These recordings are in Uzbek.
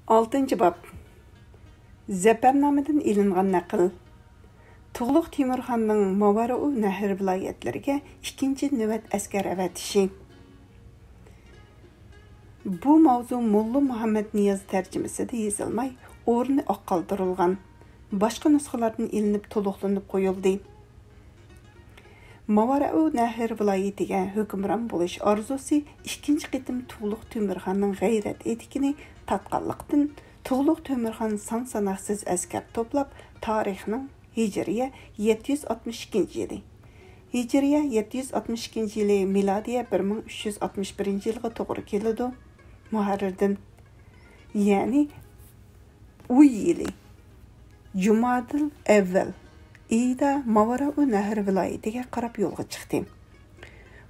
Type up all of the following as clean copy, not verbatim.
6. bab. Zafarnomadan ilingan naql. Tuğluq Temurxonning Movarou Nahr viloyatlariga ikkinchi navbat askar avatishi. Bu mavzu Molla Muhammad Niyoz tarjimasida yozilmay, o'rni oqqoldirilgan. Boshqa nusxalardan ilinib to'liqlanib qo'yildi. Movarou Nahr viloyatiga hukmron bo'lish orzusi ikkinchi qitim Tuğluq Temurxonning g'ayrat etikini tatqanlıqdan Tuğluq Temurxon son-sanoqsiz askar to'plab tarixning Hijriya 762 yili. Hijriya 762 yili miladiya 1361 yilga to'g'ri keladi. Muharrirdan ya'ni u yili Jumadil avval iyda Movarou Nahr viloyatiga qarab yo'lga chiqdi.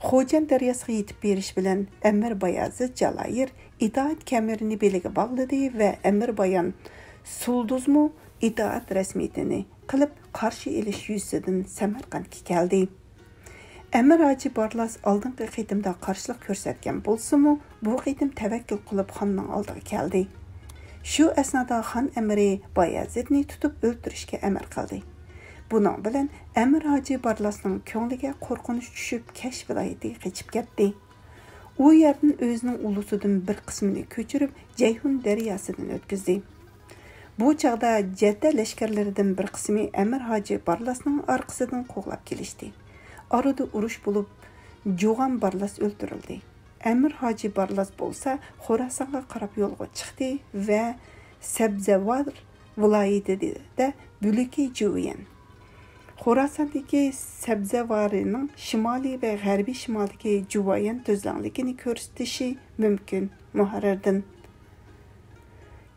Xo'jan daryosiga yetib berish bilan Amir Bayazid Jalayir itoat kamirini beliga bog'ladi va Amir Bayan Sulduzmu itoat rasmiyatini qilib qarshi elish yuzidan Samarqandga keldi. Amir Hoji Barlas oldingi qitimda qarshilik ko'rsatgan bo'lsa-mu, bu qitim tavakkul qilib xonning oldiga keldi. Shu asnoda xon amiri Bayazidni tutib o'ldirishga amr qildi. Bunun bilan Amir Hoji Barlasning ko'ngliga qo'rqinish tushib, Kash viloyatiga qochib ketdi. U yerdan o'zining ulusidan bir qismini ko'chirib, Jayhun daryosidan o'tkazdi. Bu chaqda Jadda lashkarlaridan bir qismi Amir Hoji Barlasning orqasidan qo'g'lab kelishdi. Arada urush bo'lib, Jo'g'an Barlas o'ldirildi. Amir Hoji Barlas bo'lsa, Xorasonga qarab yo'lga chiqdi va Sabzavar viloyatida Buliki Juviyan Xorasondagi Sabzavarining shimoliy va g'arbiy shimolidagi Juvayan tuzlanligini ko'rsatishi mumkin. Muharrirdan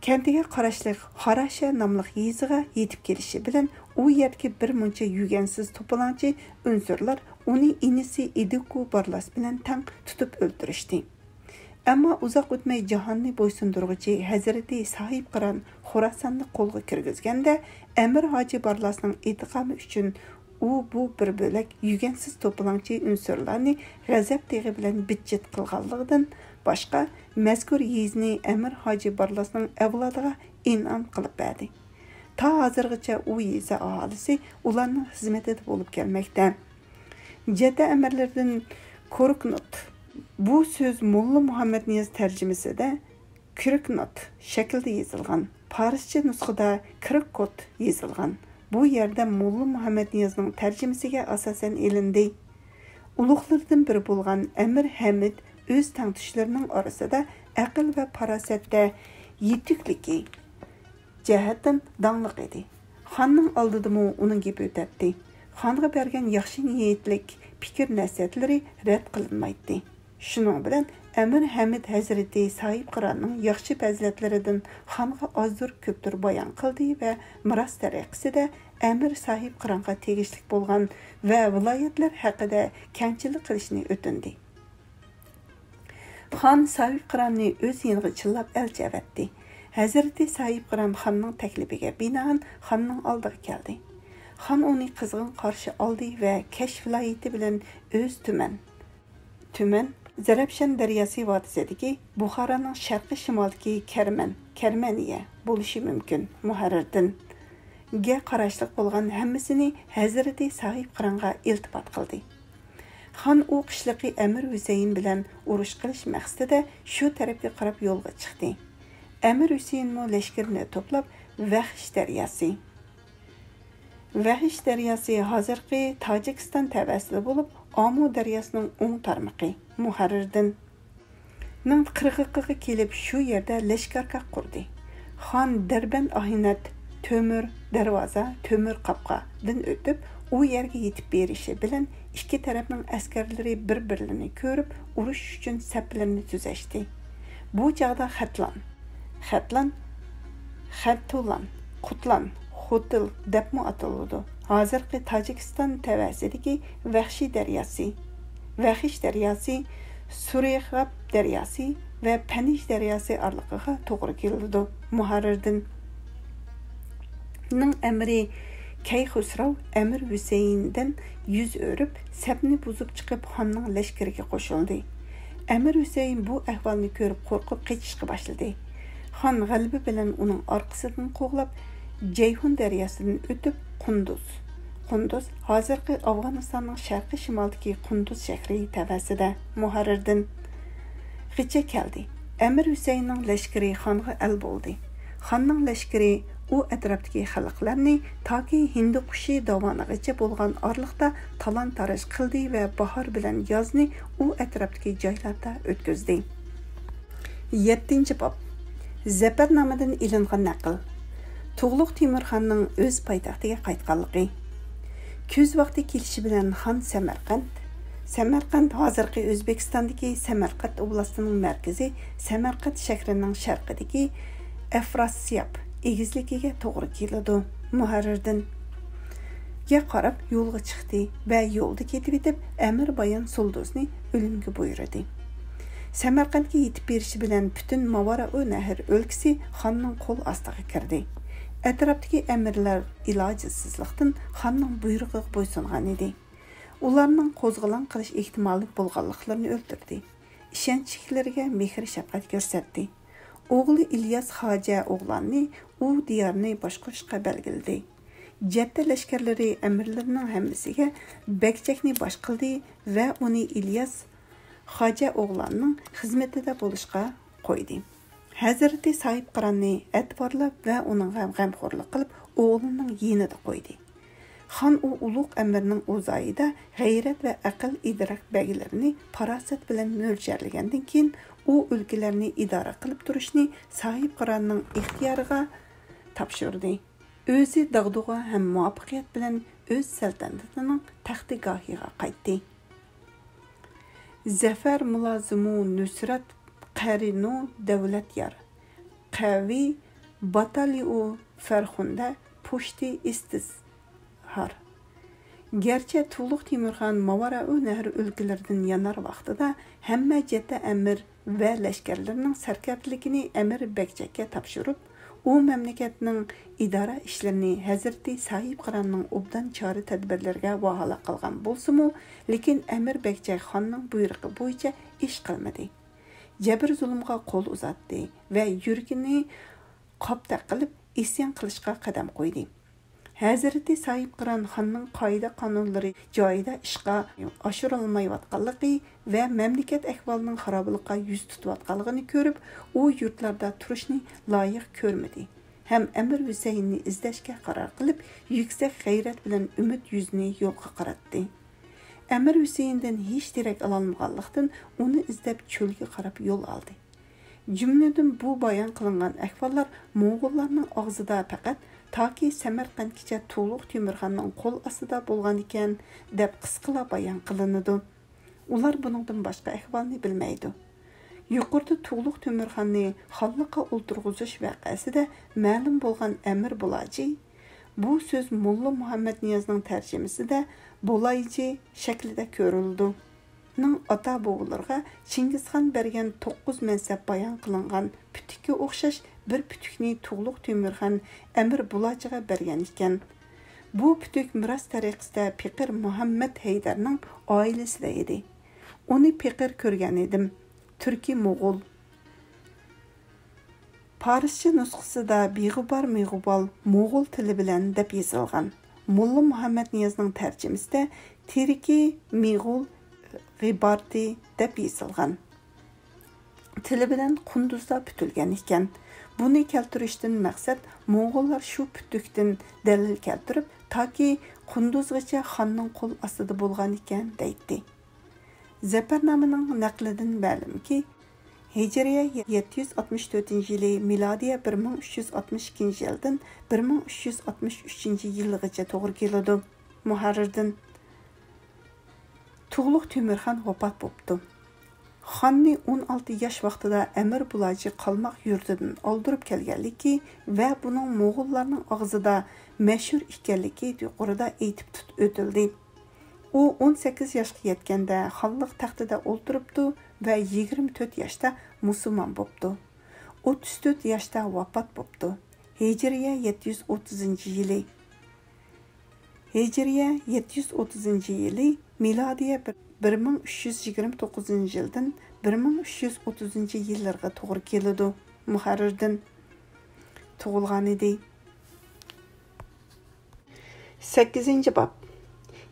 kentiga qarashli Xarasha nomli yeziga yetib kelishi bilan u yerga bir muncha yugansiz to'polonchi unsurlar uni inisi Idiku Barlas bilan tang tutib o'ldirishdi. Ammo uzoq o'tmay jahonni bo'ysundiruvchi Hazrati Sohib Qiron Xorasonni qo'lga kirgizganda Amir Hoji Barlasning intiqomi uchun u bu bir bo'lak yugansiz to'polonchi unsurlarni g'azab teg'i bilan bitjit qilganligidan boshqa mazkur yezni Amir Hoji Barlasning avlodiga in'om qilib berdi. Ta hozirgacha u yeza aholisi ularning xizmatida bo'lib kelmoqda. Jadda amirlaridan Korknot. Bu söz Molla Muhammad Niyoz tarjimasida Kirknot shaklda yozilgan. Farscha nusxada Kirkkot yozilgan. Bu yerda Molla Muhammad Niyozning tarjimasiga asosan elindi. Ulug'lardan biri bo'lgan Amir Hamid o'z tangtushlarining orasida aql va farosatda yetukligi jihatdan dangliq edi. Xonning oldida uning gapi o'tadi. Xonga bergan yaxshi niyatlik fikr nasihatlari rad qilinmaydi. Shuning bilan Amir Hamid Hazrati Sohib Qironning yaxshi fazilatlaridan xonga ozdir ko'pdir bayon qildi va miros tariqasida Amir Sohib Qironga tegishli bo'lgan va viloyatlar haqida kamchilik qilishni o'tindi. Xon Sohib Qironni o'z yeniga chillab elchi avatdi. Hazrati Sohib Qiron xonning taklifiga binoan xonning oldiga keldi. Xon uni qizg'in qarshi oldi va Kash viloyati bilan o'z tuman Zarafshan daryosi vodisidagi Buxoroning sharqiy shimolidagi Karmaniya bo'lishi mumkin. Muharrirdan ga qarashli bo'lgan hammasini Hazrati Sohib Qironga iltifot qildi. Xon u qishliqi Amir Husayn bilan urush qilish maqsadida shu tarafga qarab yo'lga chiqdi. Amir Husayn lashkarni to'plab Vahish daryosi hozirgi Tojikiston tavasida bo'lib, Amu daryosining o'ng tarmog'i. Muharrirdan ning qirg'iqiga kelib shu yerda lashkarga qurdi. Xon Darband Ahinat Temur darvoza, Temur qapqadan o'tib, u yerga yetib berishi bilan ikki tarafning askarlari bir-birlarini ko'rib, urush uchun saflarni tuzashdi. Bu chaqda Qutlan Xotil debmi ataladi. Hozirgi Tojikiston tavasidagi Vahish daryosi, Suriyag'ab daryosi va Panish daryosi oraliga to'g'ri keladi. Muharrirdan ning amri Kayxusrav Amir Husayndan yuz o'rib, safni buzib chiqib xonning lashkariga qo'shildi. Amir Husayn bu ahvolni ko'rib qo'rqib qochishga boshladi. Xan g'alaba bilan uning orqasidan qo'g'lab, Ceyhun daryosidan o'tib Qunduz hozirgi Afg'onistonning sharqiy shimolidagi Qunduz shahri tavasida Muharrirdan g'icha keldi. Amir Husaynning lashkari xonga al bo'ldi. Xonning lashkari u atrofdagi xalqlarni toki Hindi qushi davonigacha bo'lgan orliqda talon-taroj qildi va bahor bilan yozni u atrofdagi joylarda o'tkazdi. 7-bob. Zafarnomadan ilingan naql. Tug'luq Temurxonning o'z poytaxtiga qaytganligi. Kuz vaqti kelishi bilan xon Samarqand hozirgi O'zbekistondagi Samarqand oblastining markazi, Samarqand shahrining sharqidagi Afrasiyab egizligiga to'g'ri keladi. Muharrirdan qarab yo'lga chiqdi va yo'lda ketib etib Amir Bayon Sulduzni o'limga buyurdi. Samarqandga yetib berishi bilan butun Mavara-u-Nahr o'lkasi xonning qo'l ostiga kirdi. Atrofdagi amirlar ilojsizlikdan xonning buyrug'iga bo'ysungan edi. Ularning qo'zg'alon qilish ehtimoli bo'lganliklarini o'ldirdi. Ishonchliklariga mehr-shafqat ko'rsatdi. O'g'li İlyas Xoja o'g'lanni u diyorni boshqarishga belgildi. Jadda lashkarlari amirlarining hammasiga bakchakni bosh qildi va uni İlyas Xoja o'g'lanning xizmatida bo'lishga qo'ydi. Hazrati Sahib Qiranni atvorlab va uning g'amxo'rlik qilib o'g'lining yenida qo'ydi. Xon u ulug' amirning o'zoyida g'ayrat va aql idrak belgilarini farosat bilan mo'ljallagandan keyin u o'lkalarni idora qilib turishni Sahib Qiranning ixtiyoriga topshirdi. O'zi dag'dug'a ham muvaffaqiyat bilan o'z saltanatining taxtigohiga qaytdi. Zafar mulozimu nusrat qarinu davlat yar. Qavi bataliu farxunda pushti istizhar. Gerçi Tug'luq Temurxon Mavara-u-Nahr o'lkalaridan yanar vaqtida hamma jadda amir va lashkarlarning sarkardaligini Amir Bakchakka topshirib, u mamlakatning idora ishlarini Hazrati Sahib Qiranning obdan chora tadbirlarga vahola qilgan bo'lsa-mu, lekin Amir Bakchak xonning buyrug'i bo'yicha ish qilmadi. Jabr zulmga qo'l uzatdi va yuragini qopta qilib isyon qilishga qadam qo'ydi. Hazrati Sahib Qiran xonning qoida qonunlari joyida ishga oshirilmayotganligi va mamlakat ahvolining xarobligiga yuz tutayotganligini ko'rib, u yurtlarda turishni loyiq ko'rmadi. Ham Amir Husaynni izlashga qaror qilib, yuksak g'ayrat bilan umid yuzini yo'lga qaratdi. Amir Husayndan hech darak ololmaganlikdan uni izlab cho'lga qarab yo'l oldi. Jumladan bu bayon qilingan ahvollar Mo'g'ullarning og'zida faqat toki Samarqandgacha Tug'luq Temurxonning qo'l ostida bo'lgan ekan deb qisqacha bayon qilinadi. Ular buningdan boshqa ahvolni bilmaydi. Yuqorida Tug'luq Temurxonni xonliqqa o'ltirg'izish voqeasida ma'lum bo'lgan Amir Bulaji, bu so'z Mulla Muhammad Niyozning tarjimasida Bulaji shaklida ko'rildi. Ning ota bovularga Chingizxon bergan 9 mansab bayon qilingan putukka o'xshash bir putukni Tug'luq Temurxon Amir Bulajiga bergan ekan. Bu putuk miros tariqasida Piqir Muhammad Haydarning oilasida edi. Uni Piqir ko'rgan edim. Turki Mo'g'ul. Farscha nusxasida beg'ubor meg'ubol Mo'g'ul tili bilan deb yozilgan. Mulla Muhammad Niyozning tarjimasida Tiriki Mo'g'ul G'ibarti deb yozilgan. Tili bilan Qunduzda putilgan ekan. Buni keltirishdan maqsad Mo'g'ullar shu putukdan dalil keltirib, toki Qunduzgacha xonning qo'l ostida bo'lgan ekan deydi. Zafarnomaning naqlidan ma'lumki, Hijriya 764-yili, milodiya 1362-yildan 1363-yilgacha to'g'ri keladi. Muharrirdan Tug'luq Temurxon vafot bo'ldi. Xonni 16 yosh vaqtida Amir Bulaji qalmoq yurtidan oldirib kelganligi va buning Mo'g'ullarning og'zida mashhur ekanligi yuqorida aytib o'tildi. U 18 yoshga yetganda xonlik taxtida o'ltiribdi va 24 yoshda musulmon bo'ldi. 34 yoshda vafot bo'ldi. Hijriya 730-yili. Hijriya 730-yili, milodiya 1329-yildan 1330-yillarga to'g'ri keladi. Muharrirdan tug'ilgan edi. 8. bab.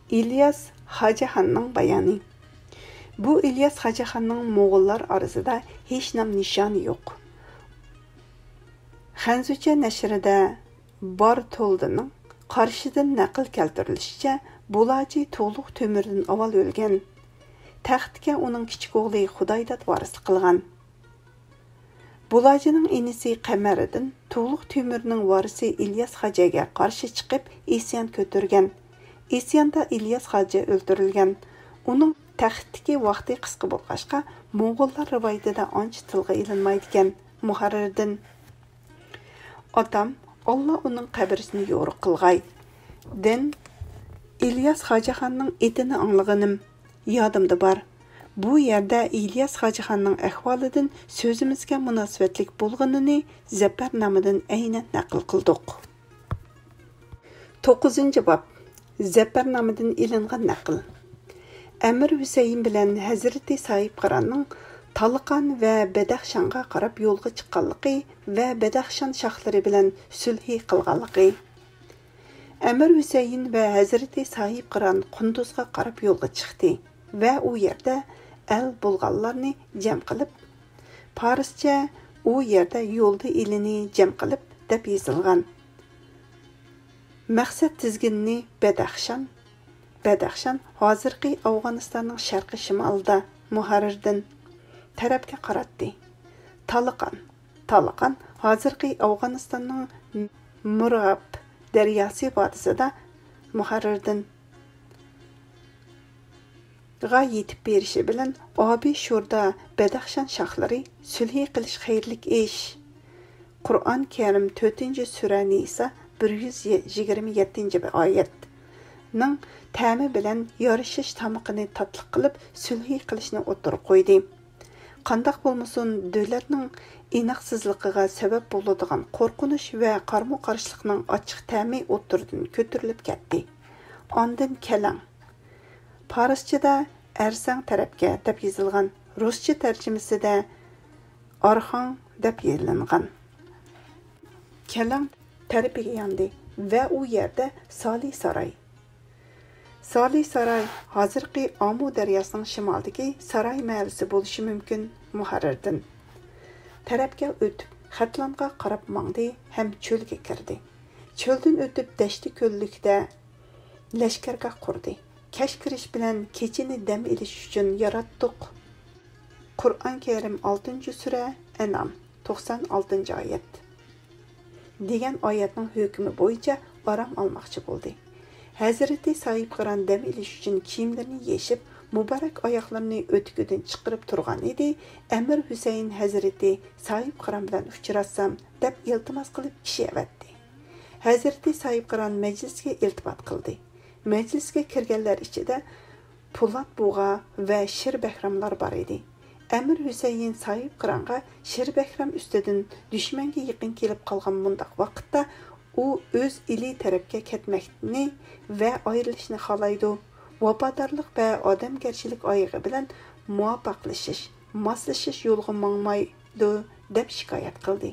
İlyas Hacıxanның bayani. Bu İlyas Hacıxanның Moğollar arasında hiç nam nişanı yok. Xanzucha nashrida Bartoldining qarshidan naql keltirilishicha, Bulaji To'g'liq Temirdan avval o'lgan. Taxtga uning kichik o'g'li Xudoydat varislik qilgan. Bulajining inisi Qamariddin To'g'liq Temirning varisi İlyas Xojaga qarshi chiqib isyon ko'targan. Isyonda İlyas Xoja o'ldirilgan. Uning taxtdagi vaqti qisqa bo'lg'achqa, Mo'g'ullar rivoyatida ancha tilga ilinmaydigan. Muharrirdin: Otam, Allah uning qabrisini yo'riq qilg'ay. Den İlyas Hacıxanның etini anlığınım yadımda bar. Bu yerdə İlyas Hacıxanның əhvalidən sözümüzə münasibətlik bolğanını Zəfərnamıdan əynən nəql qıldıq. 9. bab. Zəfərnamıdan ilinğan nəql. Əmir Hüseyin bilən Həzreti Sahib Qaranның Talqan və Bədəxşanğa qarab yolğa çıxqanlığı və Bədəxşan şaxları bilən sülhi qılğanlığı. Əmir Hüseyin və Həzreti Sahib Qaran Qunduzğa qarab yolğa çıxdı və o yerdə əl bulğanlarını cəm qılıb, Pariscə o yerdə yolda ilini cəm qılıb dəb yazılğan. Məqsəd tizginini Bədəxşan hazırki Afganistanның şərqi şimalda Muharrirdin tərəfə qaratdı. Talqan hazırki Afganistanның Murab Dəryası vadisida Muharrirdin ga yetib berishi bilan Abi Shurda Bədəxşan şaxları sülhi qilish xayrlik ish. Qur'on Karim 4-sura Nisa 127 oyat ning ta'mi bilan yorishish tamaqini tatliq qilib sülhi qilishni o'tirib qo'ydi. Qandaq bo'lmasin, davlatning inoqsizligiga sabab bo'ladigan qo'rqinish va qarmu-qarshilikning ochiq ta'mi o'tirdan ko'tarilib ketdi. Ondan kalang Parischada Arsang tarafga deb yozilgan, Ruscha tarjimasida Arxan deb yozilgan. Kalang tarafiga yondi va u yerda Soli saroy hozirgi Amu daryosining shimolidagi saroy mahallasi bo'lishi mumkin. Muharrirdin tarafga o'tib Xatlonga qarab mangdi ham cho'lga kirdi. Cho'ldan o'tib dashti ko'llikda lashkarga qurdi. Kash kirish bilan kechini dam olish uchun yaratdik. Qur'on Karim 6-sura An'am 96-oyat degan oyatning hukmi bo'yicha orom olmoqchi bo'ldi. Hazreti Sahib Qaran dam olish uchun kiyimlarini yechib, muborak oyoqlarini o'tkidan chiqarib turgan edi. Amir Husayn Hazreti Sahib Qaran bilan uchrashsam deb iltimos qilib kishi avatdi. Hazreti Sahib Qaran majlisga iltifot qildi. Majlisga kirganlar ichida Pulat Buğa va Shir Bahramlar bor edi. Amir Husayn Sahib Qaranға Shir Bahram ustidan dushmanga yaqin kelib qolgan mundaq vaqtda u o'z ili tarafga ketmoqni va ayrilishni xohlaydi. Vafodorlik va odamgarchilik oyog'i bilan muvaffaqlashish, moslashish yo'lga mangmaydi deb shikoyat qildi.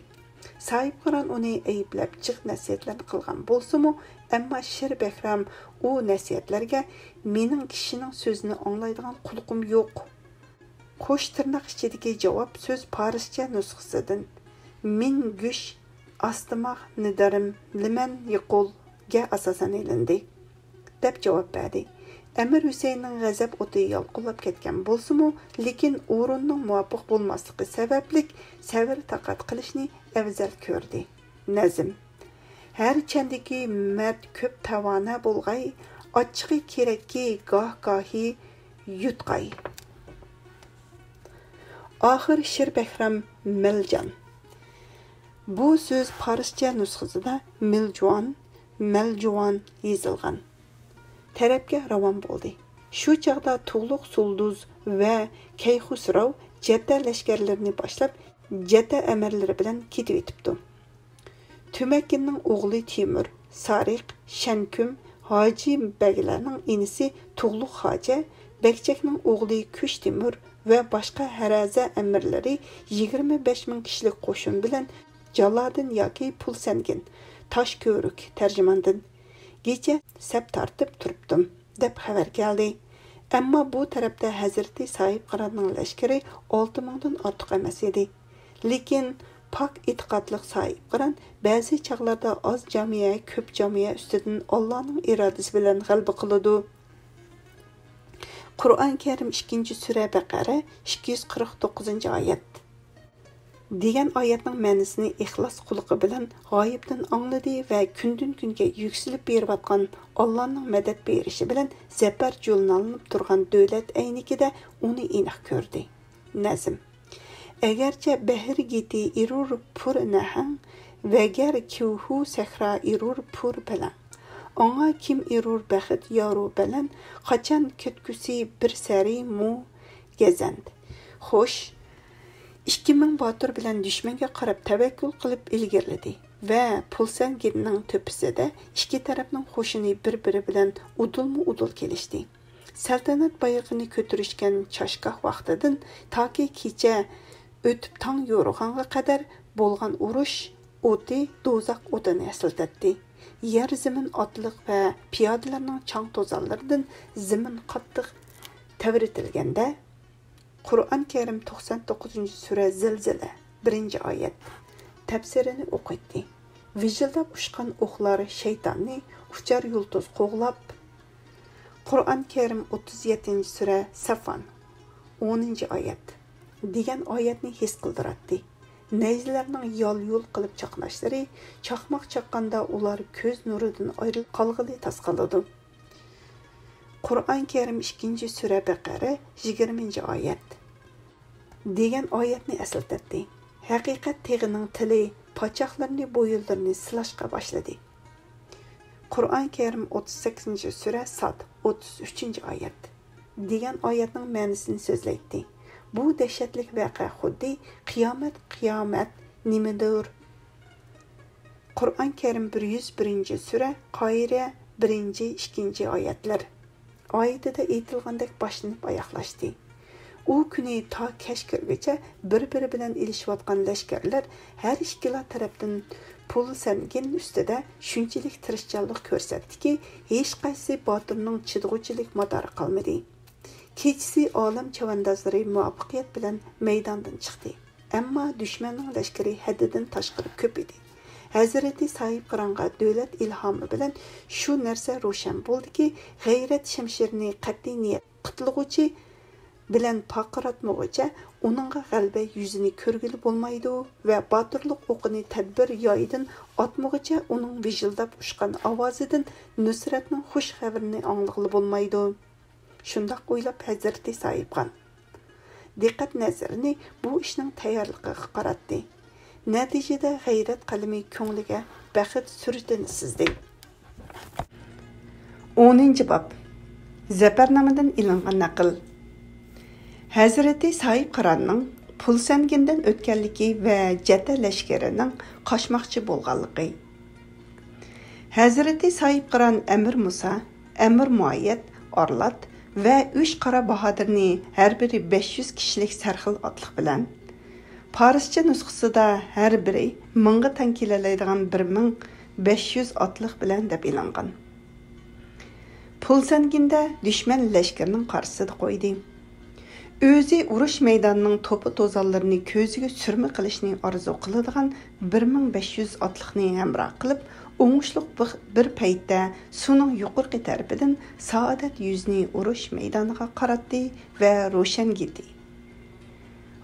Sahib Qaran uni ayblab jiq nasihatlar qilgan bo'lsa-mu, ammo Shir Bahram u nasihatlarga mening kishining so'zini anglaydigan qulqim yo'q. Qo'sh tirnoq ichidagi javob so'z Parischa nusxasidan min gush astimaq nidarim liman yiqul ga asosan ilindi deb javob berdi. Amir Husaynning g'azab o'ti yolqinlab ketgan bo'lsa-mu, lekin o'rinning muvofiq bo'lmasligi sababli sabr taqat qilishni afzal ko'rdi. Nazm: har chandiki mard ko'p tavona bo'lg'ay, ochig'i kerakki goh-gohi yutqay. Oxir Shir Bahram Miljon. Bu so'z Parischa nusxasida Miljuan yozilgan. Tarafga ravon bo'ldi. Shu chaqda To'g'liq Sulduz va Kayxusrov Jadda lashkarlarini boshlab, Jadda amirlari bilan ketib etibdi. Tumakkinning o'g'li Timur, Sariq, Shankum, Hoji baglarning inisi To'g'liq Xoja, Bekchakning o'g'li Kush Timur va boshqa haraza amirlari 25 ming kishilik qo'shin bilan Jaladin yoki Pulsangin, Tosh ko'rik tarjimandin. Kecha sap tortib turibdim, deb xabar keldi. Ammo bu tarafda Hazrati Sohib Qironning lashkari 6000 dan ortiq emas edi. Lekin pak e'tiqodli Sohib Qiron ba'zi chaqlarda oz jamiya, ko'p jamiya ustidan Allohning irodasi bilan g'alaba qiladi. Qur'on Karim 2-sura Baqara 249-oyat. Degan oyatning ma'nosini ixlos qulqi bilan g'oyibdan angladi va kundan kunga yuksilib berayotgan Allohning madad berishi bilan zafar yo'llanib turgan davlat aynikida uni aniq ko'rdi. Nazm. Agarcha bahr giti irur pur nahan vagar kuhu sahra irur pur bilan. Ona kim irur baxit yoru bilan qachon ketkusi bir sari mu gezand. Xo'sh, 2000 botir bilan dushmanga qarab tavakkul qilib ilgirladi va Pulsanginning to'pisida ikki tarafning qo'shini bir-biri bilan udul kelishdi. Saltanat bayrog'ini ko'tarishgan chashqaq vaqtidan toki kecha o'tib tong yo'rg'anga qadar bo'lgan urush o'ti do'zax o'tini eslatdi. Yer zimin otliq va piyodalarning chang to'zonlaridan zimin qattiq tavritilganda Qur'on Karim 99-sura Zilzila 1-oyat tafsirini o'qitdi. Vijildab ushgan o'qlar shaytonni uchar yulduz qo'g'lab. Qur'on Karim 37-sura Safon 10-oyat degan oyatni his qildiratdi. Nayzlarning yo'l qilib chaqnashlari chaqmoq chaqqanda ular ko'z nuridan ayrilib qolg'ili tasqaladi. Qur'on Karim 2-sura Baqara 20-oyat degan oyatni eslatdi. Haqiqat teg'ining tili pochoqlarni bo'yinlarini silashga boshladi. Qur'on Karim 38-sura Sad 33-oyat degan oyatning ma'nosini so'zlaydi. Bu dahshatli voqea xuddi qiyomat nimadir. Qur'on Karim 101-sura Qoira 1-2-oyatlar oyatida aytilgandek boshlanib oyoqlashdi. U kuni to kech kirgacha bir-biri bilan ilishayotgan lashkarlar har ikkala tarafdan Pulsangin ustida shunchalik tirishchanlik ko'rsatdiki, hech qaysi botirning chidg'uchilik madori qolmadi. Kechisi olam chavandozlari muvaffaqiyat bilan maydondan chiqdi. Ammo dushmanning lashkari haddidan tashqari ko'p edi. Hazrati Sohib Qironga davlat ilhomi bilan shu narsa ro'shan bo'ldiki, g'ayrat shamshirini qat'iy niyat qitilg'uchi bilan paqratmoqcha uningga g'alaba yuzini ko'rgili bo'lmaydi va botirlik o'qini tadbir yoyidan otmoqcha uning vijildab ushgan ovozidan nusratning xush xabarini anglag'ili bo'lmaydi. Shundoq o'ylab Hazrati Sohib Qiron diqqat nazarini bu ishning tayyorligiga qaratdi. Natijada g'ayrat qalami ko'ngliga baxit suratini sizdi. 10-bob Zafarnamadan ilingan naql. Hazrati Sohib Qironning Pulsangindan o'tganligi va Jata lashkarining qochmoqchi bo'lganligi. Hazrati Sohib Qiron Amir Musa, Amir Muayyad, Orlat va 3 qora bahodirni har biri 500 kishilik sarxil otliq bilan Parischa nusxasida har biri 1000 tang kelalaydigan 1500 otliq bilan deb e'langan. Pulsanginda dushman lashkarining qarshisida qo'ydi. O'zi urush maydonining to'pi to'zonlarini ko'ziga surma qilishni orzu qiladigan 1500 otliqni hamroh qilib, o'ngishliq bir paytda suning yuqorqi tarafidan Saodat yuzni urush maydoniga qaratdi va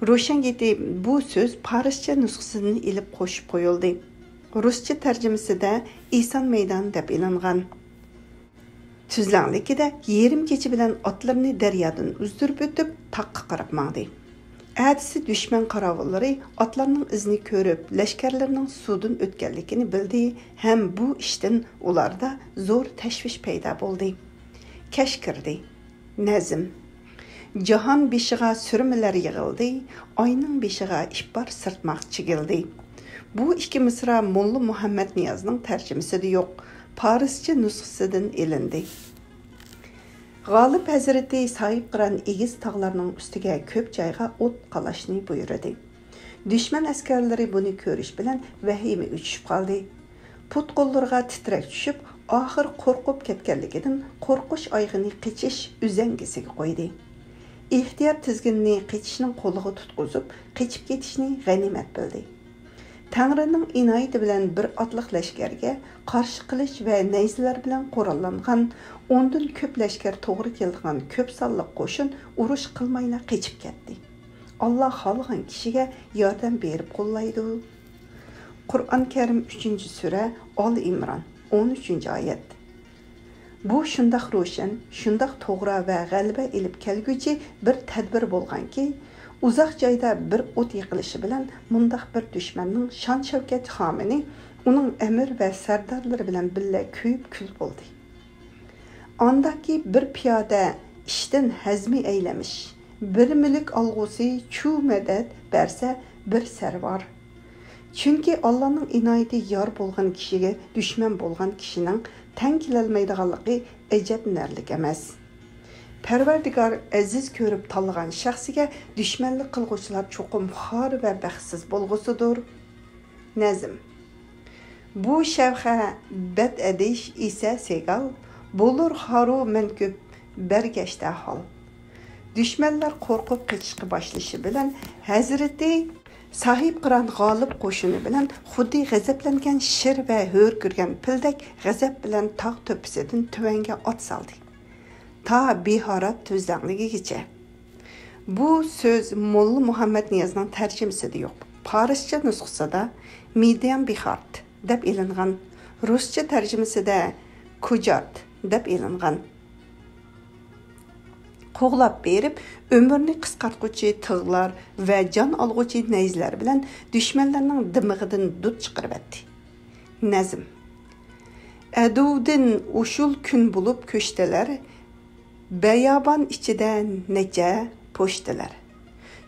Ro'shangeti bu so'z Parischa nusxasidan ilib qo'shib qo'yildi. Ruscha tarjimasida Eson maydoni deb e'langan. Tuzlanlikida yerim kechi bilan otlarni daryodan uzdirib o'tib taqqa qarab mangdi. Әдісі düşman qaravullari atlarning izini ko'rib, lashkarlarning suvdan o'tganligini bildi, ham bu ishdan ularda zo'r tashvish paydo bo'ldi. Kash kirdi. Nazm. Jahon beshiga surmalar yig'ildi, oyning beshiga ishbar sirtmoq chigildi. Bu ikki misra Molla Muhammad Niyozning tarjimasida yo'q, Parischa nusxasidan elindi. G'olib Hazrati Sohib Qiron egiz tog'larning ustiga ko'p joyga o't qalashni buyurdi. Düşman askarlari buni ko'rish bilan vahimaga tushib qoldi. Put-qo'llariga titrak tushib, oxir qo'rqib ketganligidan qo'rqish oyg'ini qichish uzangisiga qo'ydi. Ixtiyor tizginni qichishning qo'liga tutqizib, qichib ketishni g'animat bildi. Tangrining inoyati bilan bir otliq lashkarga qarshi qilish va nayzalar bilan qurollangan, ondan ko'p lashkar to'g'ri kelgan ko'p sonli qo'shin urush qilmayla qichib ketdi. Allah xalqan kishiga yordam berib qo'llaydi. Qur'on Karim 3-sura Al-Imron 13-oyat. Bu shundaq ro'shan, shundaq to'g'ri va g'alaba elib kelguchi bir tadbir bo'lganki, uzoq joyda bir o't yiqilishi bilan mundaq bir dushmanning shon-shavkat xomini uning amir va sardorlari bilan birga kuyib kul bo'ldi. Ondaki bir piyoda ishdan hazmi aylamiş, bir mulk alg'usi chu madad bersa bir sarvar. Chunki Allohning inoyati yor bo'lgan kishiga dushman bo'lgan kishining teng kelolmaydiganligi ajablanarlik emas. Parvardigor aziz ko'rib tanlagan shaxsiga dushmanlik qilguvchilar cho'qim xor va baxtsiz bo'lg'usidir. Nazm. Bu shavxa bad adish esa segal bo'lur xaru men ko'p bergashda hol. Düşmanlar qo'rqib qechishga boshlashi bilan Hazrati Sahib Qiron g'olib qo'shini bilan xuddi g'azablangan shir va ho'r ko'rgan pildak g'azab bilan tog' to'pisidan tuvanga ot soldi. Ta bihorat tuzdanligigacha. Bu so'z Molla Muhammad Niyozning tarjimasida yo'q. Farscha nusxasida Midian Bihart deb e'lingan, ruscha tarjimasida Kujat deb e'lingan. Qo'g'lab berib, ömürni qisqartquchi tig'lar va jon olg'uchi nayzlar bilan dushmanlarning dimig'idan dud chiqarib etdi. Nazm. Aduvdin ushul kun bo'lib ko'shdilar, bayoban ichida necha po'shdilar.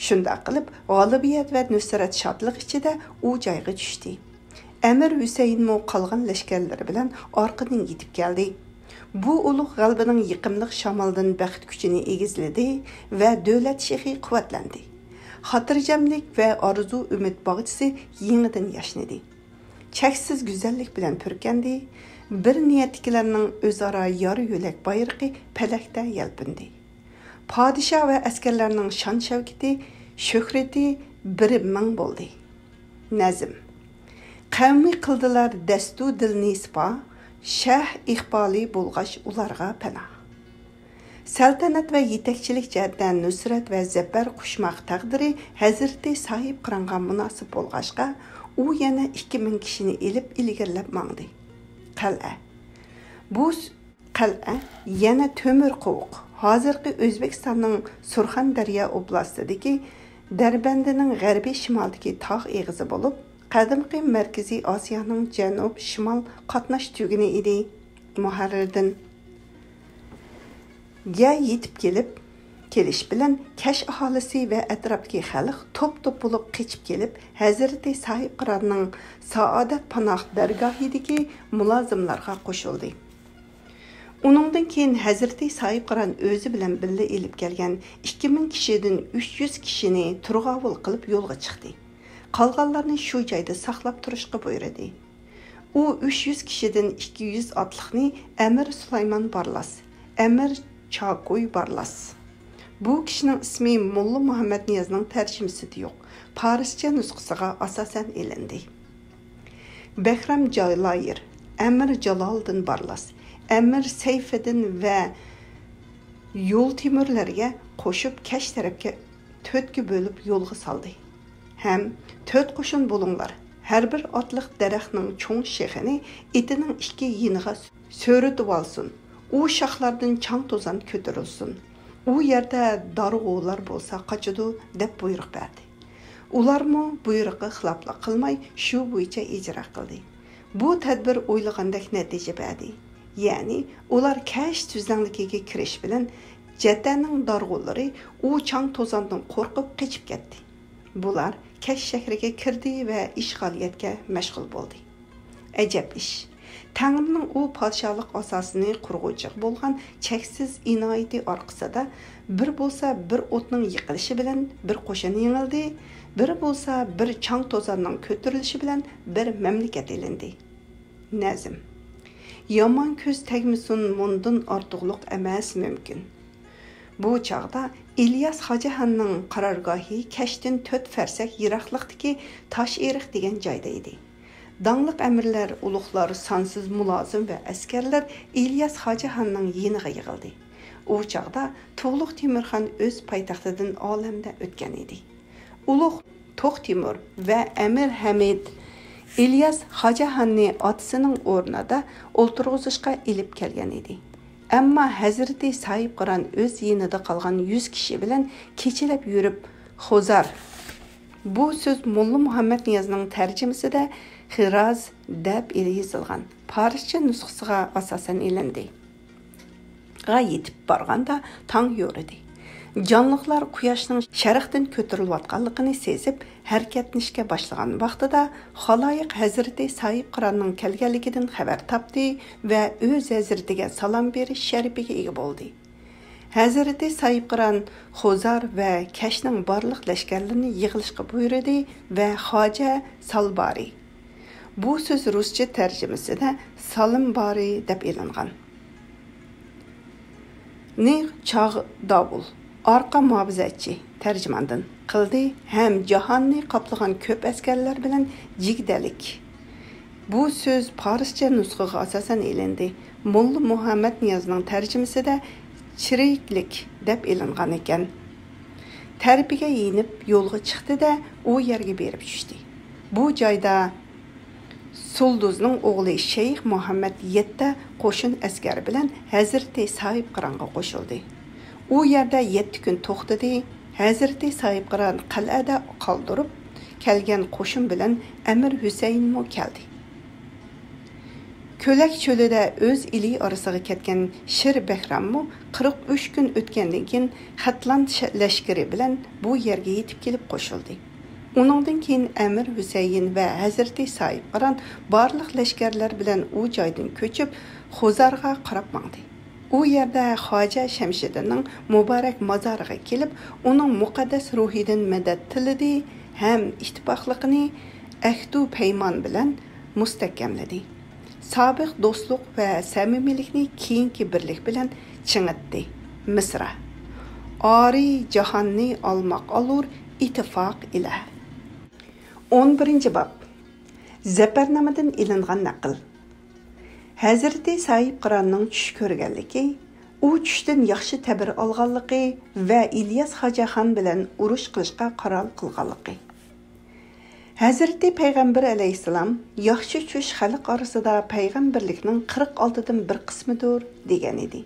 Shunda qilib, g'olibiyat va nusrat shodlik ichida u joyga tushdi. Amir Husaynmo qolgan lashkarlari bilan orqadan yetib keldi. Bu ulug' g'albining yiqimliq shamoldan baxt kuchini egizladi va davlat shehi quvvatlandi. Xotirjamlik va orzu umid bog'chisi yangidan yashnadi. Cheksiz go'zallik bilan purkandi, bir niyatlilarning o'zaro yor yo'lak bayrog'i palakda yalpindi. Podsho va askarlarning shon-shavkati, shuhrati bir ming bo'ldi. Nazm. Qavmi qildilar dastu dilni ispo, shah iqboli bo'lg'ash ularga panoh. Saltanat va yetakchilik jihatdan nusrat va zafar qushmoq taqdiri Hazrati Sahib Qironga munosib bo'lg'ashqa, u yana 2000 kishini elib ilgirlab mangdi. Qal'a. Bu qal'a yana To'mir qo'q, hozirgi O'zbekistonning Surxondaryo oblastidagi Darbandining g'arbiy shimolidagi tog' eg'izi bo'lib, qadimgi Markaziy Osiyoning janub-shimol qatnash tuguni edi. Muharrirdan ga yetib kelish bilan Kash aholisi va atrofdagi xalq to'p-to'p bo'lib qechib kelib, Hazrati Sahib Qironning Saodat panoh dargohidagi mulozimlarga qo'shildi. Uningdan keyin Hazrati Sahib Qiron o'zi bilan birga elib kelgan 2000 kishidan 300 kishini turg'avul qilib yo'lga chiqdi. Qolganlarni shu joyda saqlab turishga buyurdi. U 300 kishidan 200 otliqni Amir Sulaymon Barlas, Amir Chakuy Barlas. Bu kishining ismi Molla Muhammad Niyozning tarjimasida yo'q. Farscha nusxasiga asosan elindi. Behram Jaylayir, Amir Jaloliddin Barlas, Amir Sayfiddin va yo'l timurlarga qo'shib Kash tarafga 4 ga bo'lib yo'lga soldi. Hem 4 qo'shin bo'linglar. Har bir otliq daraxtning cho'ng shexini etining 2 yiniga so'ritib olsin. U shoxlardan chang to'zon ko'tarilsin. U yerda darg'ular bo'lsa qochidi deb buyruq berdi. Ularmo buyruqqa xiloflik qilmay shu bo'yicha ijro qildi. Bu tadbir o'ylagandek natija berdi. Ya'ni ular Kash tuzlanligiga kirish bilan Jaddaning darg'ulari u chang to'zondan qo'rqib qechib ketdi. Bular Kash shahriga kirdi va ishg'oliyatga mashg'ul bo'ldi. Ajab ish. Тәңірінің о падшалық асасыны құрғычық болған чексіз инайeti арқысыда bir болса bir otның yıqılışı bilen bir qo'shin yengildi, bir болса bir çang tozanның көтіріліші bilen bir memleket elindi. Nazım. Yaman көз tegmisun mundun artıqlıq emas mümkün. Bu çağda İlyas Hacı Han'ның qarargahı kəştin 4 fərsək yiraqlıqdaki Taş Eriq degan joyda edi. Dаңlıq əmirlər, uluqlar, sansız mulazim və əskərlər İlyas Hacı Han'ның yeniga yığıldı. O çağda Tuğluq Temirxan öz paytaxtıdan aləmdə ötken idi. Uluq Toq Timur və Əmir Həmid İlyas Hacı Han'ni atısının ornada olturğuzuşqa ilib kelgen idi. Әмма Hazreti Sahib Qiran öz yenida qalğan 100 kişi bilen keçilib yürüp Xozar. Bu söz Molla Muhammed Niyazning tərcüməsində Xiraz deb yazılgan. Parischa nusxasiga asosan elindi. Yetib barganda tang yo'ridi. Canlıqlar quyoshning sharqdan ko'tarilayotganligini sezib harakatlanishga boshlagan vaqtida xaloyiq Hazreti Sahib Qiranning kelganligidan xabar topdi va o'z hazratiga salom berish sharifiga ega bo'ldi. Hazreti Sahib Qiran Xozar va Kashning barliq lashkarlarini yig'ilishga buyurdi va Xoja Salbari. Bu so'z ruscha tarjimasida Salimbari deb e'lonlangan. Ne çağ davul arqa muhafizatçı tərcümandan qildi ham jahonni qaplagan ko'p askarlar bilan jigdalik. Bu söz Parischa nusxaga asosan elindi. Molla Muhammed Niyazning tərcümasida chiriklik deb e'lonlangan ekan. Tarbiga yinib yo'lga chiqdi da u yerga berib tushdi. Bu joyda Sulduzning o'g'li Sheyx Muhammad 7 qo'shin askar bilan Hazreti Sahib Qironga qo'shildi. U yerda 7 kun to'xtadi. Hazreti Sahib Qiron qal'ada qoldirib kelgan qo'shin bilan Amir Husayn mo keldi. Ko'lak cho'lida o'z ili orasiga ketgan Shir Bahram mo 43 kun o'tgandan keyin Xatlan lashkari bilan bu yerga yetib kelib qo'shildi. Onundan keyin Amir Husayn va Hazreti Sahib Qiron barliq lashkarlar bilan u joydan ko'chib Xozarga qarab mangdi. U yerda Xoja Shamshiddinning muborak mazoriga kelib, uning muqaddas ruhidan madad tilidi ham ittifoqligini ahdu paymon bilan mustahkamladi. Sobiq do'stlik va samimiylikni keyingi birlik bilan chingitdi. Misra. Ori jahonni olmoq olur ittifoq ila. 11. bab. Zafarnamadan ilingan naql. Hazreti Sahib Qironning tush ko'rganligi, u tushdan yaxshi tabir olganligi va İlyas Hoja Xon bilan urush qilishga qaror qilganligi. Hazreti Payg'ambar alayhisalom yaxshi tush xalq orasida payg'ambarlikning 46dan bir qismidir degan edi.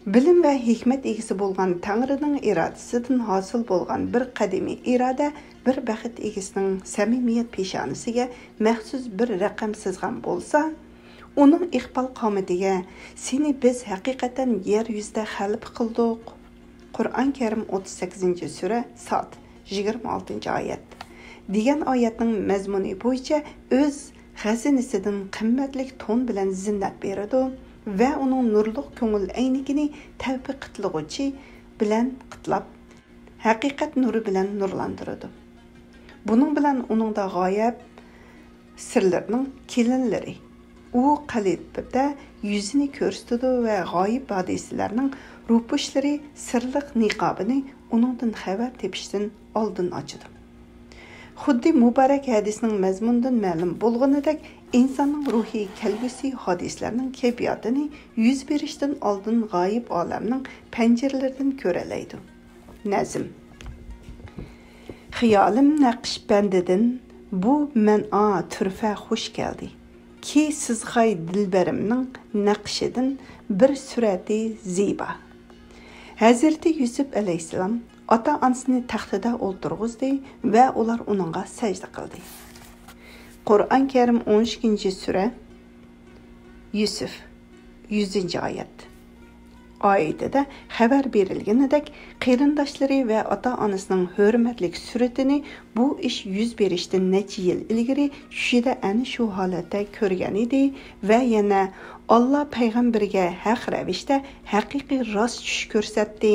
Bilim ve hikmet egisi bolgan Tanrı'nın iradesinden hasıl bolgan bir kadimi irade bir baxit egisinin samimiyet peşanisiga məxsus bir raqam sızgan bolsa, onun iqbal qametiga seni biz haqiqatan yer yüzde xalq qildik. Kur'an-ı Kerim 38. sure Sad 26. ayet. Degan oyatning mazmuni bo'yicha o'z xazinasidan qimmatli ton bilan zinnat beradi. Ve onun nurluq ko'ngil aynigini tavfiq qilg'uchi bilan qitlab, haqiqat nuri bilan nurlantiradi. Bunun bilan uningda g'oyib sirlarning kelinlari u qalbida yuzini ko'rsatadi va g'oyib hadislarning ruhpushlari sirliq niqobini uningdan xabar tepishdan oldin ochadi. Xuddi mübarek hadisning mazmunidan ma'lum bo'lganidek, insonning ruhiy kelgusi hadislarning kayfiyatini yuz berishdan oldin g'oyib olamning panjaralaridan ko'ralaydi. Nazm. Xiyolim naqshbandidan bu man'a turfa xush keldi. Ki sizg'ay dilbarimning naqshidan bir surati ziba. Hazreti Yusuf alayhisalom ota-onasini taxtida o'ltirg'izdi va ular uningga sajda qildi. Kur'an-ı Kerim 12. sure Yusuf 100. ayet. Oyatida xabar berilganidek, qarindoshlari va ota-onasining hurmatlik suratini bu ish yuz berishdan necha yil ilgari tushida ana shu holatda ko'rgan edi va yana Alloh payg'ambarga haq ravishda haqiqiy rost tush ko'rsatdi.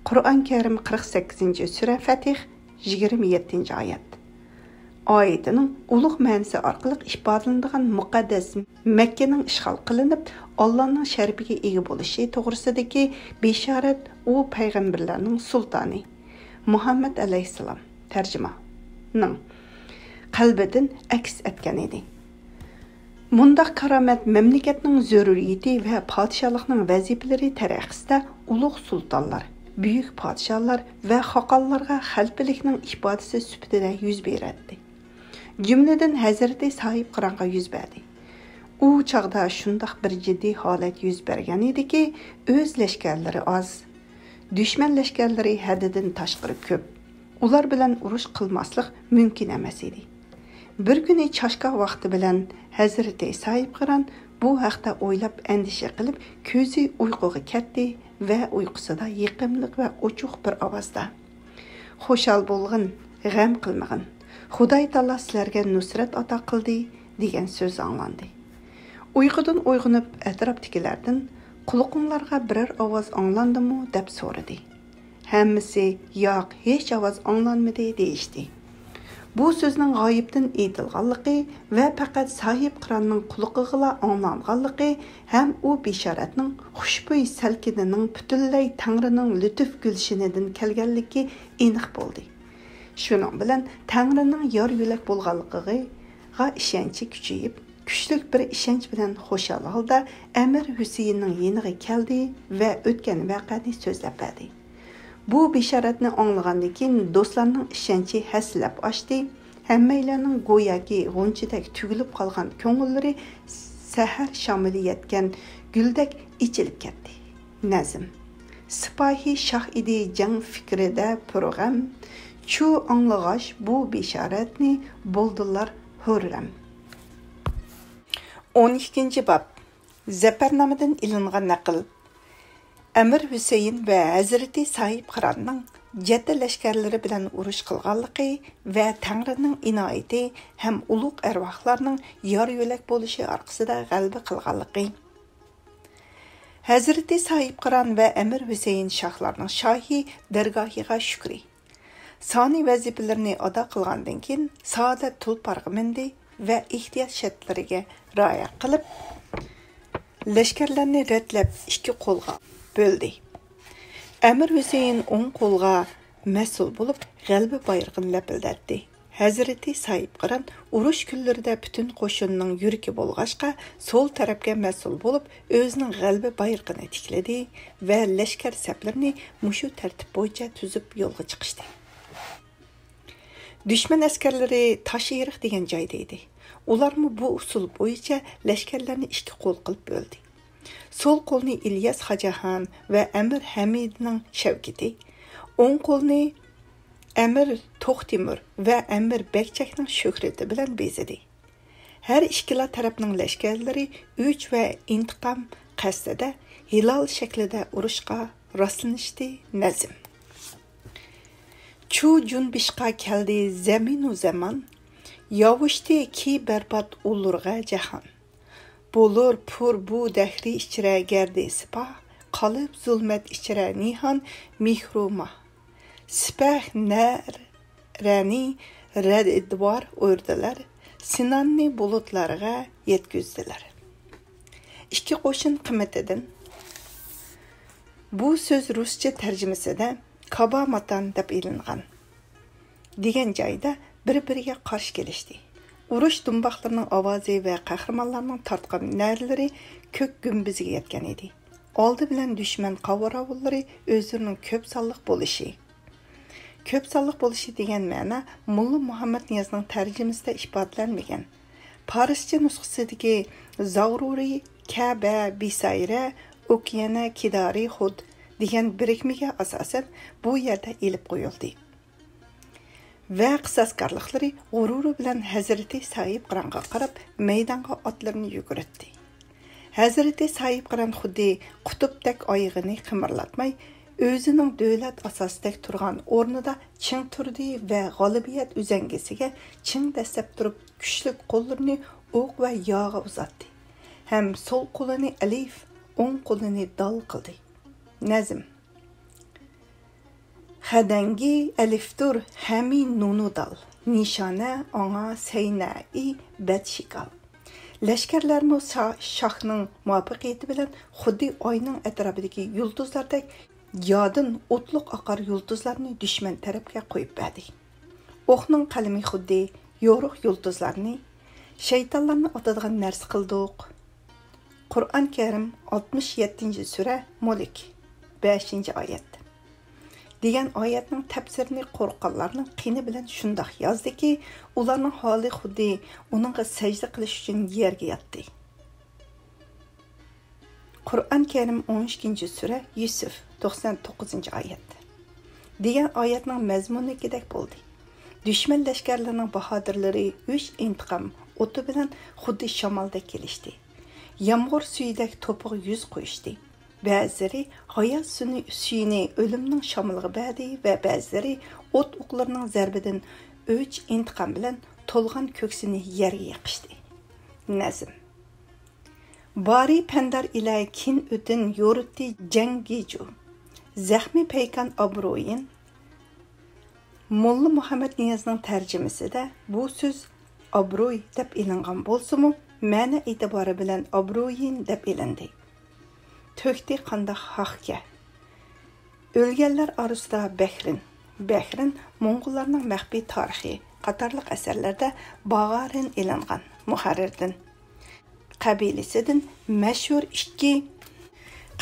Qur'on Karim 48-sura Fatih 27-oyat. Oyatining ulug' ma'nosi orqali ifodalanadigan muqaddas Makkaning ishg'ol qilinib, Allohning sharifiga ega bo'lishi to'g'risidagi bishorat u payg'ambarlarning sultoni Muhammad alayhissalom tarjimaning qalbidan aks etgan edi. Mundaq karomat mamlakatning zaruriyati va podshohlikning vazifalari taraqqisida ulug' sultonlar, buyuk podshohlar va xoqonlarga xalqlikning ifodasi sifatida yuz beradi. Cümleden Hazreti Sahib Qıranğa yüz berdi. U çağda şundaq bir ciddi holat yüz bergan edi ki, öz leşkerleri az, düşman leşkerleri haddidan tashqari ko'p. Ular bilan urush qilmaslik mumkin emas edi. Bir kuni chashqa vaqti bilan Hazreti Sahib Qiran bu haqda o'ylab andisha qilib, ko'zi uyquga ketdi va uyqusida yiqimliq va ochiq bir ovozda: "Xo'shal bo'lg'in, g'am qilmag'in. Xudoy taolo sizlarga nusrat ato qildi" degan so'z anglandi. Uyqudan uyg'onib atrofdagilardan "Quloqinglarga biror ovoz anglandimi?" deb so'radi. Hammasi "Yo'q, hech ovoz anglanmadi" deyishdi. Bu so'zning g'oyibdan aytilganligi va faqat Sahib Qironning quloqiga anglanganligi ham u bishoratning xushbo'y salkinining butunlay Tangrining lutf gulshinidan kelganligi aniq bo'ldi. Shuning bilan Tangrining yor yo'lak bo'lganligiga ishonchi kuchayib, kuchli bir ishonch bilan xo'shal holda Amir Husayinning yeniga keldi va o'tgan voqeani so'zlab berdi. Bu bishoratni anglagandan keyin do'stlarning ishonchi haslab oshdi. Hammalarning go'yoki g'unchidek tugilib qolgan ko'ngillari sahar shamili yetgan guldek ichilib ketdi. Nazm. Sipahi shoh idi jang fikrida program. Chu anglag'ash bu bishoratni bo'ldilar hurram. 12-bob. Zafarnomadan ilingan naql. Amir Husayin va Hazreti Sahib Qironning jaddi lashkarlari bilan urush qilganligi va Tangrining inoyati ham ulug' arvohlarning yor yo'lak bo'lishi orqasida g'alaba qilganligi. Hazreti Sahib Qiron va Amir Husayin shohlarning shohi dargohiga shukri. Soni vazifalarini ado qilgandan keyin saodat tulparga mindi va ehtiyot shartlariga rioya qilib lashkarlarni ratlab ikki qo'lga bo'ldi. Amir Husayin o'ng qo'lga mas'ul bo'lib g'alaba bayrog'ini lapildatdi. Hazreti Sahib Qiron urush kunlarida butun qo'shinning yuragi bo'lg'ashqa so'l tarafga mas'ul bo'lib o'zining g'alaba bayrog'ini tikladi va lashkar saflarini mushu tartib bo'yicha tuzib yo'lga chiqishdi. Düşman askarlari Toshiriq degan joyda edi. Ularmi bu usul bo'yicha lashkarlarni ikki qo'l qilib bo'ldi. Sol qo'lni İlyas Xojaxon va Amir Hamidning Shavkati, o'ng qo'lni Amir To'xtimur va Amir Bekchakning Shuhrati bilan bezadi. Har ikkala tarafning lashkarlari o'ch va intiqom qasdida hilol shaklida urushga rostlanishdi. Nazm. Chu junbishqa keldi zaminu zaman, yovushdi ki barbod ulurg'a jahon. Bo'lur pur bu dahri ichra gardi sipah, qolib zulmat ichra nihan mihruma. Sipah narani radidvar o'rdilar, sinanni bulutlarga yetkizdilar. Ikki qo'shin qimatidan. Bu so'z ruscha tarjimasida Kabamatan deb ilingan degan joyda bir-biriga qarshi kelishdi. Urush dumboqlarining ovozi va qahramonlarning tortgan narlari ko'k gumbiziga yetgan edi. Oldi bilan dushman qavoravullari o'zlarining ko'p sonliq bo'lishi. Ko'p sonliq bo'lishi degan ma'no Mulla Muhammad Niyozning tarjimasida ifodalanmagan. Farscha nusxasidagi Zavruri Kaba Bisayra Okeana Kidari Xud degan birikmaga asosan bu yerda elib qo'yildi. Va qisaskorliklari g'ururi bilan Hazreti Sahib Qironga qarab maydonga otlarini yuguratdi. Hazreti Sayib Qiran xuddi qutubdek oyig'ini qimirlatmay, o'zining davlat asosidek turgan o'rnida ching turdi va g'olibiyat uzangisiga ching dastab turib kuchli qo'llarini o'q va yog'i uzatdi. Ham sol qo'lini alif, o'ng qo'lini dal qildi. Nazm. Xadangi aliftur hami nunu dal. Nishana ona seynai badshikal. Lashkarlarning shohning muvaffaqiyati bilan xuddi oyning atrofidagi yulduzlardek yodin o'tliq oqar yulduzlarni dushman tarafga qo'yib berdi. O'qning qalami xuddi yo'riq yulduzlarni shaytonlarni otadigan narsa qildiq. Qur'on Karim 67-sura Mulk 5-oyat. degan oyatning tafsirini qo'rqqanlarning qini bilan shundoq yozdiki, ularning holi xuddi uningga sajda qilish uchun yerga yotdi. Qur'on Karim 12-sura Yusuf 99-oyat. degan oyatning mazmunidek bo'ldi. Dushman lashkarlarining bahodirlari o'sh intiqom o'ti bilan xuddi shamolda kelishdi. Yomg'ir suyidek to'piq yuz qo'yishdi. Ba'zilari hayot suyini o'limning shamoliga berdi va ba'zilari o't o'qlarining zarbidan o'ch intiqom bilan to'lgan ko'ksini yerga yiqishdi. Nazm. Bari pandar ila kin o'tin yo'ritdi jangiju. Zaxmi paykan obro'yin. Molla Muhammad Niyazning tarjimasida bu so'z obro'y deb ilingan bo'lsa-mu, ma'na e'tibori bilan obro'yin deb ilindi. Tökti qandaq haqqa. O'lganlar orasida Bahrin Mo'ng'ullarning maxfiy tarixi qatorliq asarlarda Bag'arin ilingan muharrirdan. Qabilasidan mashhur ikki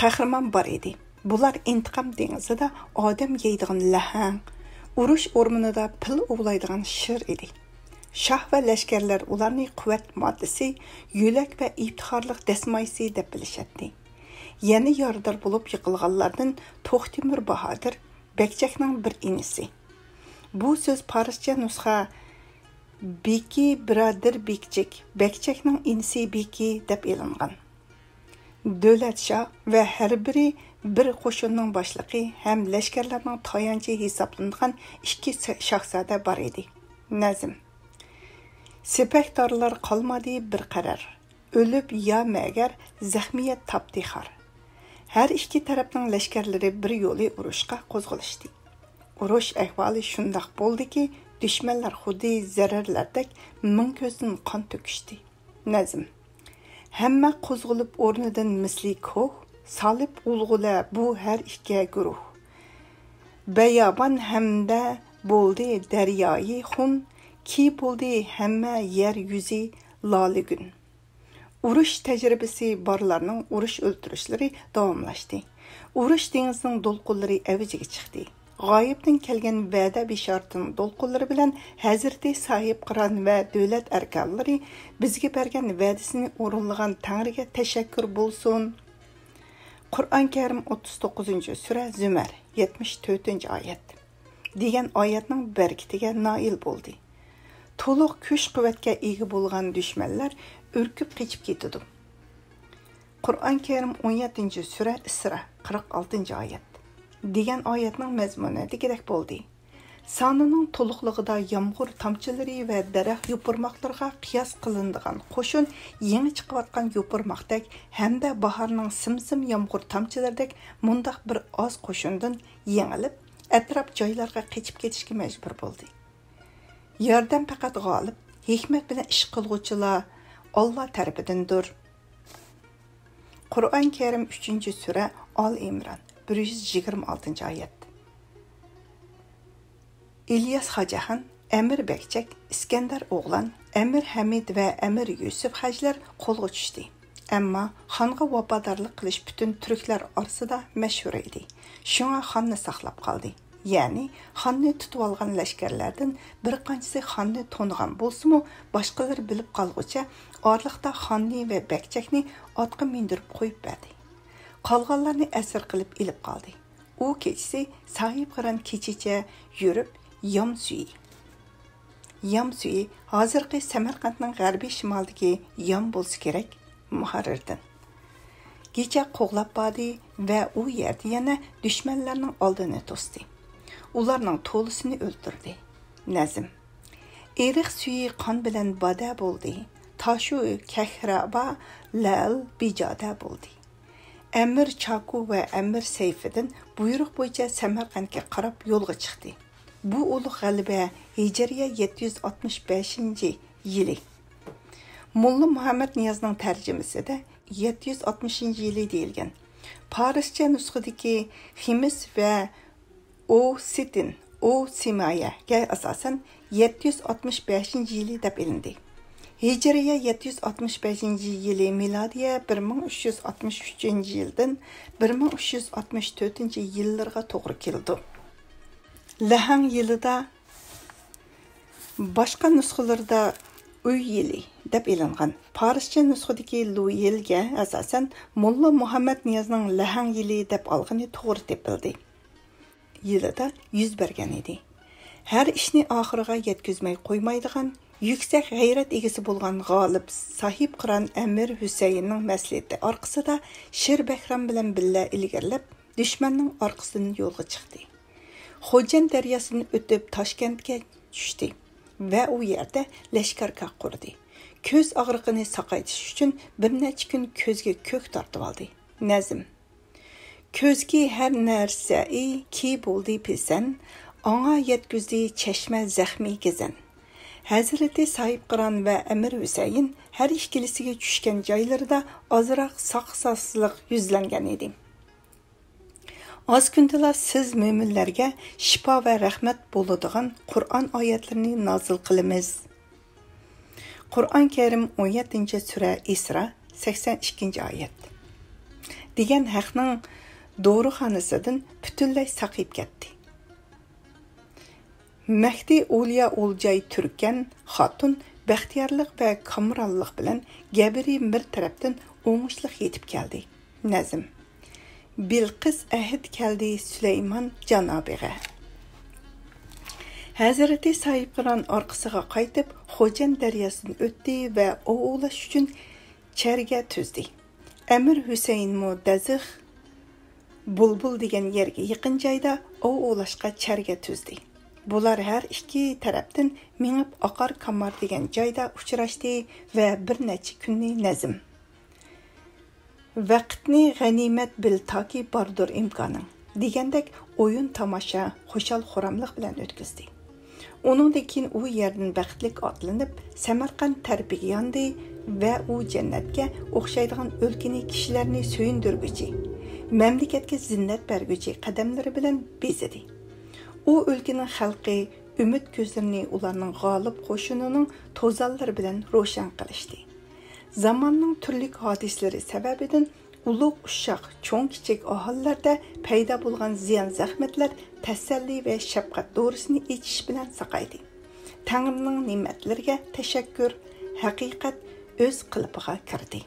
qahramon bor edi. Bular intiqom dengizida odam yeydigan lahang, urush o'rmonida pil ovlaydigan shir edi. Shoh va lashkarlar ularning quvvat moddasi, yo'lak va iftixorlik dasmoyisi deb bilishadi. Yana yordar bo'lib yiqilganlardan To'xtimir Bahodir Bekchakning bir inisi. Bu so'z farscha nusxa Beki Bradir Bekchak, Bekchakning inisi Beki deb e'longan. Davlat shoh va har biri bir qo'shinning boshlig'i ham lashkarlarning tayanchi hisoblangan ikki shahzoda bor edi. Nazm. Sepakdorlar qolmadi bir qarar. O'lib ya magar zaxmiyat topdi xar. Her ikki tarafning lashkarlari bir yo'li urushga qo'zg'alishdi. Urush ahvoli shundoq bo'ldiki, dushmanlar xuddi zararlardek ming ko'zdan qon to'kishdi. Nazm. Hamma qo'zg'alib o'rnidan misli ko'h, solib ulg'ula bu har ikki guruh. Bayoban hamda bo'ldi daryoyi xun, ki bo'ldi hamma yer yuzi loligun. Urush tajribasi borlarning urush o'ltirishlari davomlashdi. Urush dengizining do'lqinlari avijiga chiqdi. G'oyibdan kelgan va'da bishartining do'lqinlari bilan Hazrati Sayib Qiran va davlat arkonlari bizga bergan va'dasini o'rinlagan Tangriga tashakkur bo'lsin. Qur'on Karim 39-sura Zumar 74-oyat. degan oyatning barkatiga noil bo'ldi. To'liq kuch-quvvatga ega bo'lgan dushmanlar ürküp keçip ketdi. Qur'on Karim 17-sura Isra 46-oyat. degan oyatning mazmuni degidek bo'ldi. Sonining to'liqligida yomg'ir tomchilari va daraxt yopirmoqlarga qiyos qilinadigan qo'shin yangi chiqayotgan yopirmoqdek hamda bahorning simsim yomg'ir tomchilaridek mundaq bir oz qo'shindan yengilib, atrof joylarga qechib ketishga majbur bo'ldi. Yordam faqat g'olib, hikmat bilan ish qilguvchilar Allah tarafidandir. Qur'on Karim 3-sura Al Imron 126-oyat. İlyas Xo'jaxon, Amir Bekchak, Iskandar o'g'lan, Amir Hamid va Amir Yusuf hajlar qo'lga tushdi. Ammo xonga vafodorlik qilish butun turklar orasida mashhur edi. Shunga xonni saqlab qoldi. Ya'ni xonni tutib olgan lashkarlardan bir qanchasi xonni to'nigan bo'lsa-mu, boshqalar bilib qolguncha orliqda xonni va Bekchakni otga mindirib qo'yib berdi. Qolganlarni asir qilib ilib qoldi. U kechasi Sayib Qiran kechicha yurib Yamsuyi hozirgi Samarqandning g'arbiy shimolidagi Yam bo'lsa kerak muharrirdan. kecha qo'g'lab bordi va u yerda yana dushmanlarning oldini to'sdi. Ularning to'lisini o'ldirdi. Nazm. Eriq suyi qon bilan bada bo'ldi. Tashu kahraba lal bijada bo'ldi. Amir Chaku va Amir Seyfiddin buyruq bo'yicha Samarqandga qarab yo'lga chiqdi. Bu ulug' g'alaba Hijriya 765-yili. Mulla Muhammad Niyozning tarjimasida 760-yili deyilgan. Parischa nusxadagi Ximis va O'Sitin, O'Simayaga asosan 765-yili deb ilindi. Hijriya 765-yili, milodiya 1363-yildan 1364-yillarga to'g'ri keldi. Lahang yilida boshqa nusxalarda uy yili deb ilingan. Parischa nusxadagi Lu yilga asosan Mulla Muhammad Niyozning Lahang yili deb olgani to'g'ri tepildi. Yilida yuz bergan edi. Har ishni oxiriga yetkazmay qo'ymaydigan, yuksak g'ayrat egasi bo'lgan g'olib Sahib Qiron Amir Husaynning maslahati orqasida Shir Bahram bilan billa ilgirlab, dushmanning orqasidan yo'lga chiqdi. Xo'jan daryosini o'tib Toshkentga tushdi va u yerda lashkarga qurdi. Ko'z og'riqini saqaytish uchun bir necha kun ko'zga ko'k tortib oldi. Nazm. Ko'zga har narsa ki bo'ldi pisan, anga yetkizdi chashma zaxmi gezan. Hazrati Sahib Qiron va Amir Husayn har ikkilisiga tushgan joylarida ozroq saqsaslik yuzlangan edi. Az kundala siz mo'minlarga shifo va rahmat bo'ladigan Qur'on oyatlarini nozil qilamiz. Qur'on Karim 17-sura Isra 82-oyat. Degan haqning do'ruxonasidan butunlay saqib ketdi. Mahdi O'liya O'ljoy Turkan xotun baxtiyorlik va kamronlik bilan Gabiri bir tarafdan o'ngishliq yetib keldi. Nazm. Bilqis ahd keldi Süleyman janobiga. Hazrati Sahib Qiron orqasiga qaytib, Xo'jan daryosini o'tdi va ovlash uchun charga tuzdi. Amir Husayn Dazix Bulbul degan yerga yaqin joyda ovlashga charga tuzdi. Bular har ikki tarafdan mingib oqar kamar degan joyda uchrashdi va bir necha kunni nazm. Vaqtni g'animat bil toki bordur imkoning degandek o'yin tomosha xo'shal xuramlik bilan o'tkazdi. Uningdan keyin u yerdan baxtlik otlanib Samarqand tarafiga yondi va u jannatga o'xshaydigan o'lkani kishilarni so'yindirguchi, mamlakatga zinnat berguchi qadamlari bilan bezadi. U o'lkaning xalqi umid ko'zlarini ularning g'olib qo'shinining to'zallari bilan ro'shan qilishdi. Zamonning turli hodislari sababidan ulug' ushoq, cho'ng kichik ahillarda paydo bo'lgan ziyon zahmatlar tasalli va shafqat do'risini ichish bilan saqaydi. Tangrining ne'matlariga tashakkur, haqiqat o'z qilipiga kirdi.